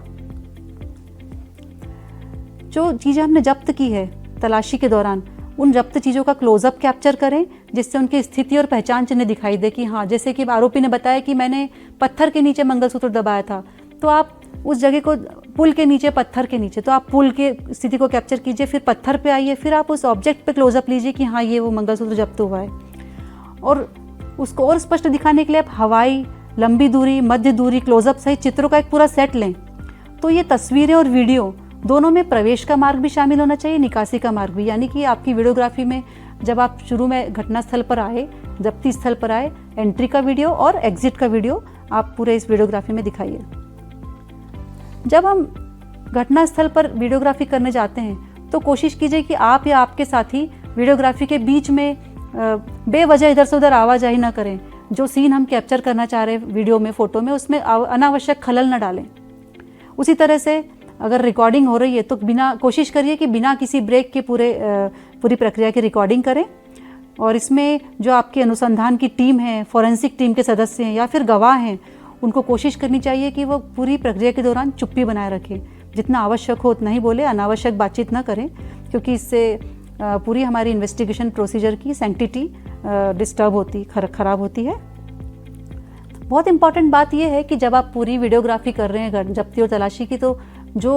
Speaker 1: जो चीज़ें हमने जब्त की है तलाशी के दौरान, उन जब्त चीज़ों का क्लोजअप कैप्चर करें, जिससे उनकी स्थिति और पहचान चिन्ह दिखाई दे कि हाँ, जैसे कि आरोपी ने बताया कि मैंने पत्थर के नीचे मंगलसूत्र दबाया था, तो आप उस जगह को पुल के नीचे, पत्थर के नीचे, तो आप पुल के स्थिति को कैप्चर कीजिए, फिर पत्थर पे आइए, फिर आप उस ऑब्जेक्ट पे क्लोजअप लीजिए कि हाँ ये वो मंगलसूत्र जब्त हुआ है। और उसको और स्पष्ट दिखाने के लिए आप हवाई, लंबी दूरी, मध्य दूरी, क्लोजअप सहित चित्रों का एक पूरा सेट लें। तो ये तस्वीरें और वीडियो दोनों में प्रवेश का मार्ग भी शामिल होना चाहिए, निकासी का मार्ग भी, यानी कि आपकी वीडियोग्राफी में जब आप शुरू में घटनास्थल पर आए, जब्ती स्थल पर आए, एंट्री का वीडियो और एग्जिट का वीडियो आप पूरे इस वीडियोग्राफी में दिखाइए। जब हम घटनास्थल पर वीडियोग्राफी करने जाते हैं तो कोशिश कीजिए कि आप या आपके साथी वीडियोग्राफी के बीच में बेवजह इधर से उधर आवाजाही ना करें। जो सीन हम कैप्चर करना चाह रहे हैं वीडियो में, फोटो में, उसमें अनावश्यक खलल न डालें। उसी तरह से अगर रिकॉर्डिंग हो रही है तो कोशिश करिए कि बिना किसी ब्रेक के पूरी प्रक्रिया की रिकॉर्डिंग करें। और इसमें जो आपकी अनुसंधान की टीम है, फॉरेंसिक टीम के सदस्य हैं या फिर गवाह हैं, उनको कोशिश करनी चाहिए कि वो पूरी प्रक्रिया के दौरान चुप्पी बनाए रखें। जितना आवश्यक हो उतना ही बोले, अनावश्यक बातचीत ना करें, क्योंकि इससे पूरी हमारी इन्वेस्टिगेशन प्रोसीजर की सैंक्टिटी डिस्टर्ब होती, खराब होती है। बहुत इंपॉर्टेंट बात यह है कि जब आप पूरी वीडियोग्राफी कर रहे हैं जब्ती और तलाशी की, तो जो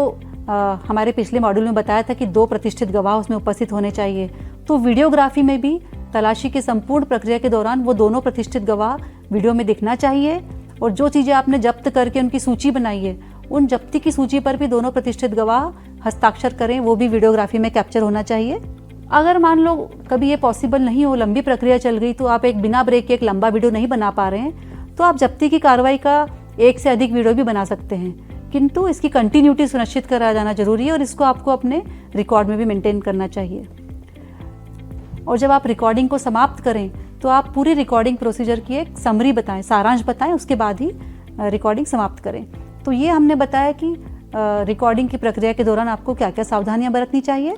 Speaker 1: हमारे पिछले मॉड्यूल में बताया था कि 2 प्रतिष्ठित गवाह उसमें उपस्थित होने चाहिए, तो वीडियोग्राफी में भी तलाशी की संपूर्ण प्रक्रिया के दौरान वो दोनों प्रतिष्ठित गवाह वीडियो में दिखना चाहिए। और जो चीज़ें आपने जब्त करके उनकी सूची बनाई है, उन जब्ती की सूची पर भी दोनों प्रतिष्ठित गवाह हस्ताक्षर करें, वो भी वीडियोग्राफी में कैप्चर होना चाहिए। अगर मान लो कभी ये पॉसिबल नहीं हो, लंबी प्रक्रिया चल गई, तो आप एक बिना ब्रेक के एक लंबा वीडियो नहीं बना पा रहे हैं, तो आप जब्ती की कार्रवाई का 1 से अधिक वीडियो भी बना सकते हैं, किंतु इसकी कंटिन्यूटी सुनिश्चित कराया जाना जरूरी है और इसको आपको अपने रिकॉर्ड में भी मेंटेन करना चाहिए। और जब आप रिकॉर्डिंग को समाप्त करें तो आप पूरी रिकॉर्डिंग प्रोसीजर की एक समरी बताएं, सारांश बताएं, उसके बाद ही रिकॉर्डिंग समाप्त करें। तो ये हमने बताया कि रिकॉर्डिंग की प्रक्रिया के दौरान आपको क्या क्या सावधानियां बरतनी चाहिए।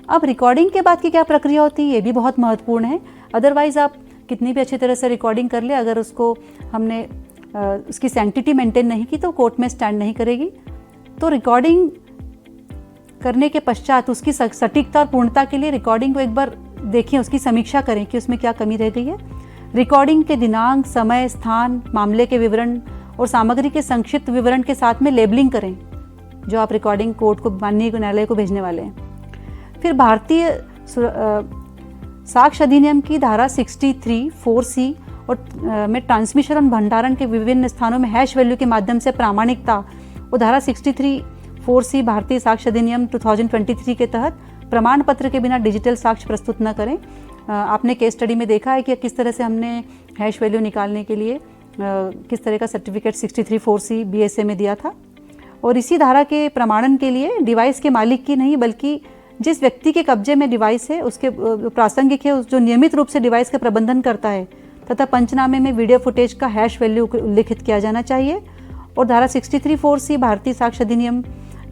Speaker 1: अब रिकॉर्डिंग के बाद की क्या प्रक्रिया होती है, ये भी बहुत महत्वपूर्ण है। अदरवाइज़ आप कितनी भी अच्छी तरह से रिकॉर्डिंग कर ले, अगर उसको हमने उसकी सैंक्टिटी मेंटेन नहीं की तो कोर्ट में स्टैंड नहीं करेगी। तो रिकॉर्डिंग करने के पश्चात उसकी सटीकता और पूर्णता के लिए रिकॉर्डिंग को एक बार देखें, उसकी समीक्षा करें कि उसमें क्या कमी रह गई है। रिकॉर्डिंग के दिनांक, समय, स्थान, मामले के विवरण और सामग्री के संक्षिप्त विवरण के साथ में लेबलिंग करें जो आप रिकॉर्डिंग कोर्ट को, माननीय न्यायालय को भेजने वाले हैं। फिर भारतीय साक्ष्य अधिनियम की धारा 63(4)(c) और में ट्रांसमिशन और भंडारण के विभिन्न स्थानों में हैश वैल्यू के माध्यम से प्रामाणिकता और धारा 63(4)(c) भारतीय साक्ष्य अधिनियम 2023 के तहत प्रमाण पत्र के बिना डिजिटल साक्ष्य प्रस्तुत न करें। आपने केस स्टडी में देखा है कि किस तरह से हमने हैश वैल्यू निकालने के लिए किस तरह का सर्टिफिकेट 63(4)(c) BSA में दिया था। और इसी धारा के प्रमाणन के लिए डिवाइस के मालिक की नहीं बल्कि जिस व्यक्ति के कब्जे में डिवाइस है उसके प्रासंगिक है, जो नियमित रूप से डिवाइस का प्रबंधन करता है तथा पंचनामे में वीडियो फुटेज का हैश वैल्यू उल्लिखित किया जाना चाहिए। और धारा 63(4)(c) भारतीय साक्ष्य अधिनियम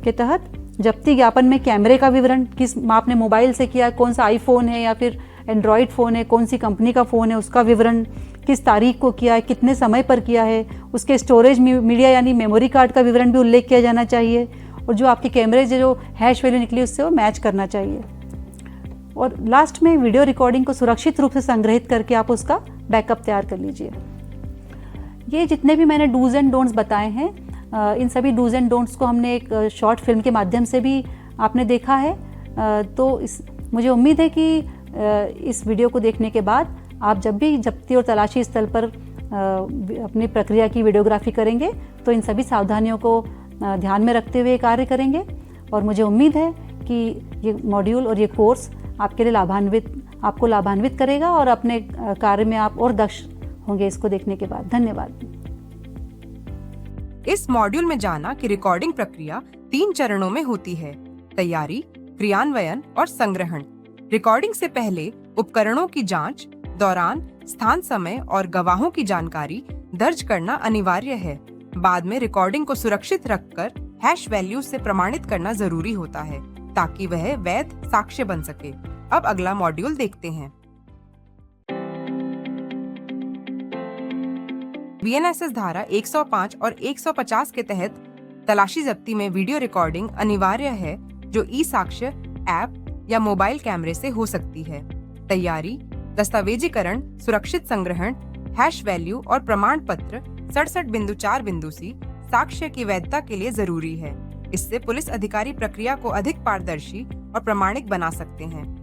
Speaker 1: के तहत जब्ती ज्ञापन में कैमरे का विवरण, किस आपने मोबाइल से किया, कौन सा आईफोन है या फिर एंड्रॉयड फ़ोन है, कौन सी कंपनी का फ़ोन है, उसका विवरण, किस तारीख को किया है, कितने समय पर किया है, उसके स्टोरेज मीडिया यानी मेमोरी कार्ड का विवरण भी उल्लेख किया जाना चाहिए। और जो आपके कैमरे से जो हैश वैल्यू निकली उससे वो मैच करना चाहिए। और लास्ट में वीडियो रिकॉर्डिंग को सुरक्षित रूप से संग्रहित करके आप उसका बैकअप तैयार कर लीजिए। ये जितने भी मैंने डूज एंड डोंट्स बताए हैं, इन सभी डूज एंड डोंट्स को हमने एक शॉर्ट फिल्म के माध्यम से भी आपने देखा है। तो मुझे उम्मीद है कि इस वीडियो को देखने के बाद आप जब भी जब्ती और तलाशी स्थल पर अपनी प्रक्रिया की वीडियोग्राफी करेंगे तो इन सभी सावधानियों को ध्यान में रखते हुए कार्य करेंगे। और मुझे उम्मीद है कि ये मॉड्यूल और ये कोर्स आपके लिए आपको लाभान्वित करेगा और अपने कार्य में आप और दक्ष होंगे इसको देखने के बाद। धन्यवाद।
Speaker 2: इस मॉड्यूल में जाना कि रिकॉर्डिंग प्रक्रिया 3 चरणों में होती है: तैयारी, क्रियान्वयन और संग्रहण। रिकॉर्डिंग से पहले उपकरणों की जांच, दौरान स्थान, समय और गवाहों की जानकारी दर्ज करना अनिवार्य है। बाद में रिकॉर्डिंग को सुरक्षित रखकर हैश वैल्यू से प्रमाणित करना जरूरी होता है ताकि वह वैध साक्ष्य बन सके। अब अगला मॉड्यूल देखते हैं। BNSS धारा 105 और 150 के तहत तलाशी जब्ती में वीडियो रिकॉर्डिंग अनिवार्य है जो ई साक्ष्य ऐप या मोबाइल कैमरे से हो सकती है। तैयारी, दस्तावेजीकरण, सुरक्षित संग्रहण, हैश वैल्यू और प्रमाण पत्र 67.4.c साक्ष्य की वैधता के लिए जरूरी है। इससे पुलिस अधिकारी प्रक्रिया को अधिक पारदर्शी और प्रामाणिक बना सकते हैं।